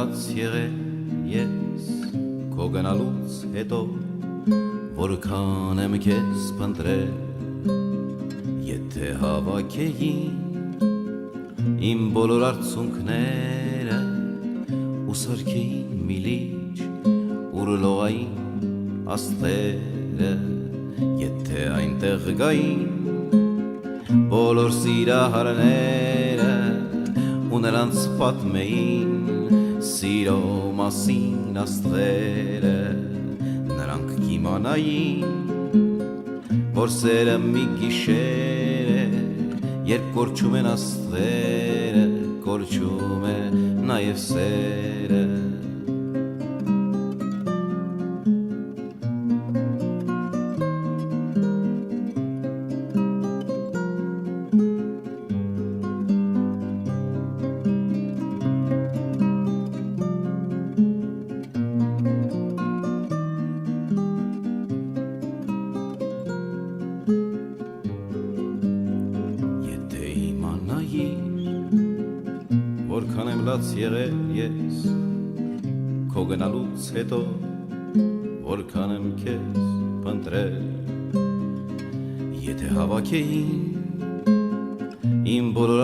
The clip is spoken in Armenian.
լաց եղել ես քո գնալուց հետո որքան եմ քեզ փնտրել եթե հավաքեին իմ բոլոր արցունքները ու սարքեին միլիչ ուր լողային աստղերը եթե այնտեղ գային բոլոր սիրահարները ու նրանց պատմեին սիրո մասին աստղերը նրանք կիմանային որ սերը մի գիշեր է երբ կորչում են աստղերը կորչում է նաև սերը Որքան եմ լաց եղել ես քո գնալուց հետո որքան եմ քեզ փնտրել եթե հավաքեին իմ բոլոր